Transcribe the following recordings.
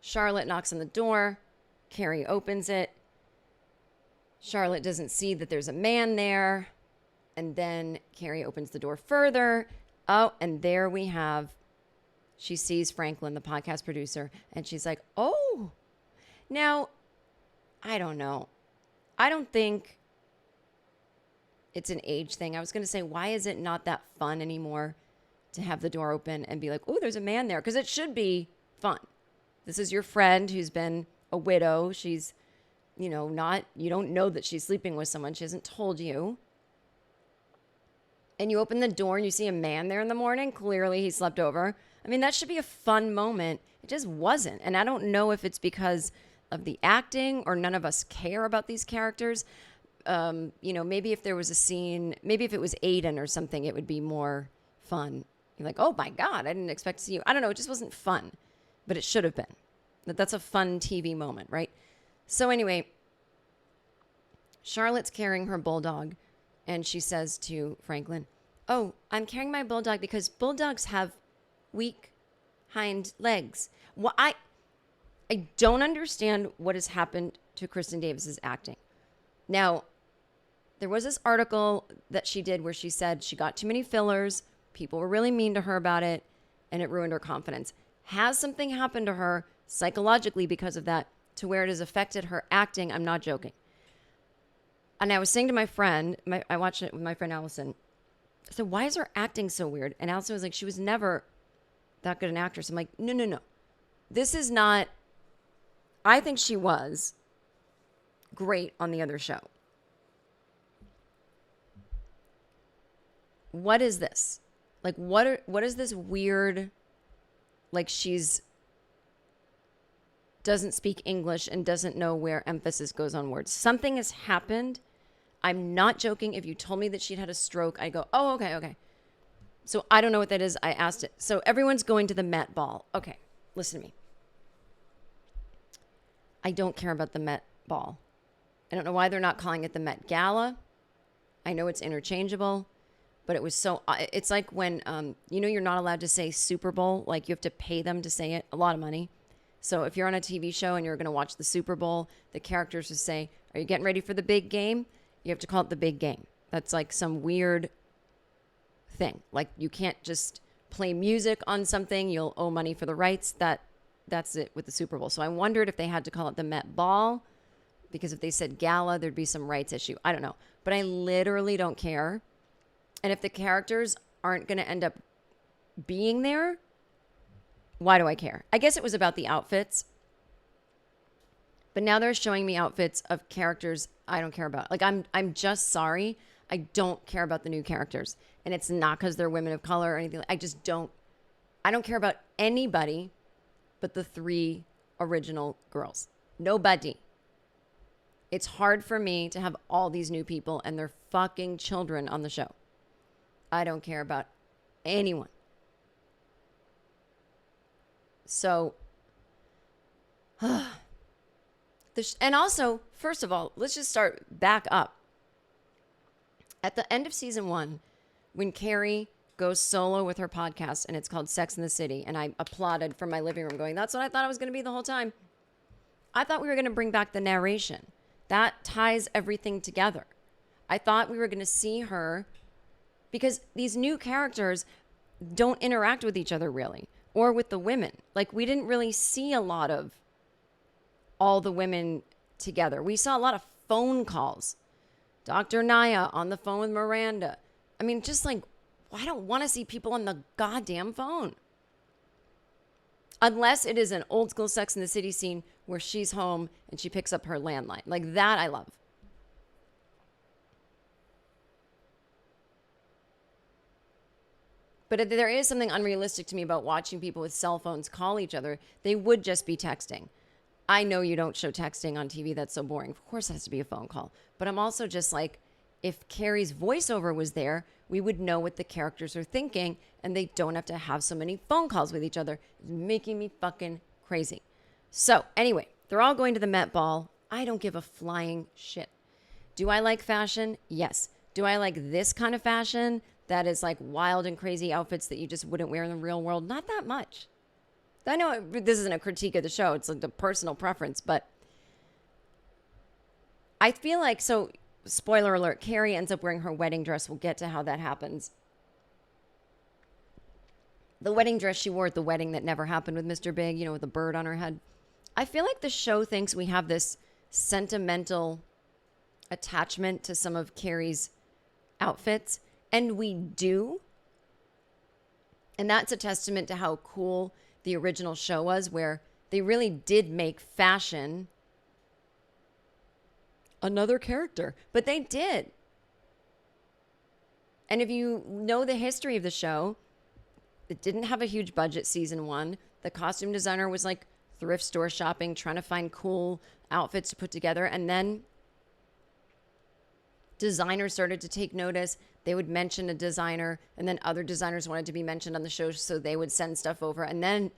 Charlotte knocks on the door. Carrie opens it. Charlotte doesn't see that there's a man there. And then Carrie opens the door further. Oh, and there we have, she sees Franklin, the podcast producer, and she's like, oh. Now, I don't know. I don't think it's an age thing. I was going to say, why is it not that fun anymore to have the door open and be like, oh, there's a man there? Because it should be fun. This is your friend who's been a widow. She's, you don't know that she's sleeping with someone. She hasn't told you. And you open the door and you see a man there in the morning. Clearly he slept over. I mean, that should be a fun moment. It just wasn't. And I don't know if it's because of the acting or none of us care about these characters. Maybe if there was a scene, maybe if it was Aiden or something, it would be more fun. You're like, oh my God, I didn't expect to see you. I don't know. It just wasn't fun, but it should have been. That's a fun TV moment, right? So anyway, Charlotte's carrying her bulldog and she says to Franklin, oh, I'm carrying my bulldog because bulldogs have weak hind legs. Well, I don't understand what has happened to Kristen Davis's acting. Now, there was this article that she did where she said she got too many fillers. People were really mean to her about it, and it ruined her confidence. Has something happened to her psychologically because of that to where it has affected her acting? I'm not joking. And I was saying to my friend, I watched it with my friend Allison. I said, why is her acting so weird? And Allison was like, she was never that good an actress. I'm like, no. This is not, I think she was great on the other show. What is this? Like, what is this weird, like she's doesn't speak English and doesn't know where emphasis goes on words. Something has happened. I'm not joking. If you told me that she'd had a stroke, I go, oh, okay. So I don't know what that is. I asked it. So everyone's going to the Met Ball. Okay, listen to me. I don't care about the Met Ball. I don't know why they're not calling it the Met Gala. I know it's interchangeable, but it was so, it's like when, you're not allowed to say Super Bowl. Like you have to pay them to say it, a lot of money. So if you're on a TV show and you're going to watch the Super Bowl, the characters will say, are you getting ready for the big game? You have to call it the big game. That's like some weird thing. Like you can't just play music on something. You'll owe money for the rights. That's it with the Super Bowl. So I wondered if they had to call it the Met Ball, because if they said gala, there'd be some rights issue. I don't know. But I literally don't care. And if the characters aren't going to end up being there, why do I care? I guess it was about the outfits. But now they're showing me outfits of characters I don't care about. Like I'm just sorry. I don't care about the new characters. And it's not because they're women of color or anything. I don't care about anybody but the 3 original girls. Nobody. It's hard for me to have all these new people and their fucking children on the show. I don't care about anyone. So, and also, first of all, let's just start back up. At the end of season 1, when Carrie goes solo with her podcast, and it's called Sex in the City, and I applauded from my living room going, that's what I thought it was going to be the whole time. I thought we were going to bring back the narration. That ties everything together. I thought we were going to see her, because these new characters don't interact with each other really, or with the women. Like, we didn't really see a lot of all the women together. We saw a lot of phone calls. Dr. Naya on the phone with Miranda. I mean, just like, I don't want to see people on the goddamn phone. Unless it is an old school Sex in the City scene where she's home and she picks up her landline. Like that I love. But there is something unrealistic to me about watching people with cell phones call each other. They would just be texting. I know you don't show texting on TV. That's so boring. Of course it has to be a phone call. But I'm also just like, if Carrie's voiceover was there, we would know what the characters are thinking, and they don't have to have so many phone calls with each other. It's making me fucking crazy. So anyway, they're all going to the Met Ball. I don't give a flying shit. Do I like fashion? Yes. Do I like this kind of fashion that is like wild and crazy outfits that you just wouldn't wear in the real world? Not that much. I know this isn't a critique of the show. It's like a personal preference, but I feel like, so spoiler alert, Carrie ends up wearing her wedding dress. We'll get to how that happens. The wedding dress she wore at the wedding that never happened with Mr. Big, with the bird on her head. I feel like the show thinks we have this sentimental attachment to some of Carrie's outfits, and we do. And that's a testament to how cool the original show was, where they really did make fashion another character. But they did. And if you know the history of the show, it didn't have a huge budget season 1. The costume designer was like thrift store shopping, trying to find cool outfits to put together. And then designers started to take notice. They would mention a designer, and then other designers wanted to be mentioned on the show, so they would send stuff over. And then,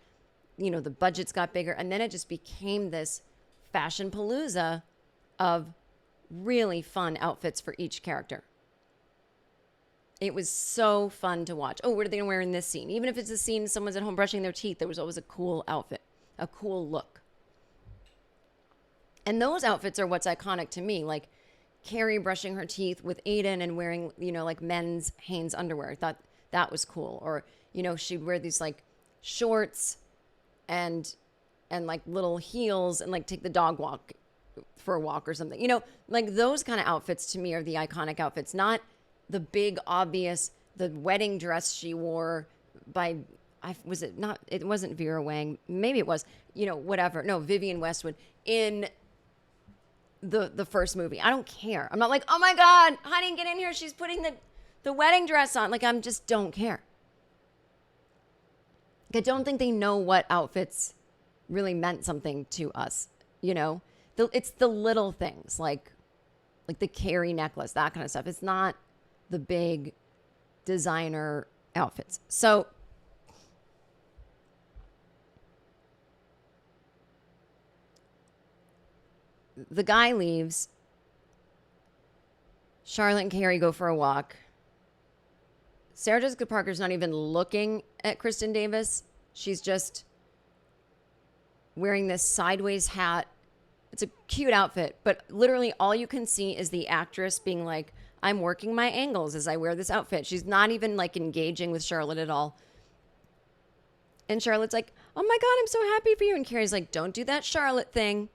the budgets got bigger, and then it just became this fashion palooza of really fun outfits for each character. It was so fun to watch. Oh, what are they going to wear in this scene? Even if it's a scene someone's at home brushing their teeth, there was always a cool outfit, a cool look. And those outfits are what's iconic to me. Like Carrie brushing her teeth with Aiden and wearing, like men's Hanes underwear. I thought that was cool. Or, she'd wear these like shorts and like little heels and like take the dog walk for a walk or something. Like those kind of outfits to me are the iconic outfits, not the big obvious, the wedding dress she wore by, it wasn't Vera Wang. Maybe it was, whatever. No, Vivienne Westwood in the first movie. I don't care. I'm not like, oh my God, honey, get in here. She's putting the wedding dress on. Like, I'm just don't care. I don't think they know what outfits really meant something to us. It's the little things like the Carrie necklace, that kind of stuff. It's not the big designer outfits. So the guy leaves. Charlotte and Carrie go for a walk. Sarah Jessica Parker's not even looking at Kristen Davis. She's just wearing this sideways hat. It's a cute outfit, but literally all you can see is the actress being like, I'm working my angles as I wear this outfit. She's not even like engaging with Charlotte at all. And Charlotte's like, oh my God, I'm so happy for you. And Carrie's like, don't do that Charlotte thing.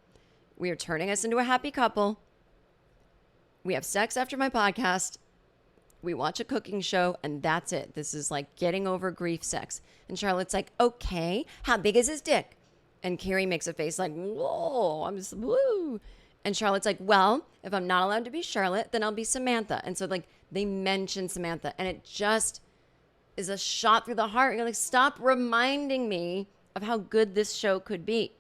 We are turning us into a happy couple. We have sex after my podcast. We watch a cooking show, and that's it. This is like getting over grief sex. And Charlotte's like, okay, how big is his dick? And Carrie makes a face like, whoa, I'm just, woo. And Charlotte's like, well, if I'm not allowed to be Charlotte, then I'll be Samantha. And so like they mention Samantha, and it just is a shot through the heart. You're like, stop reminding me of how good this show could be.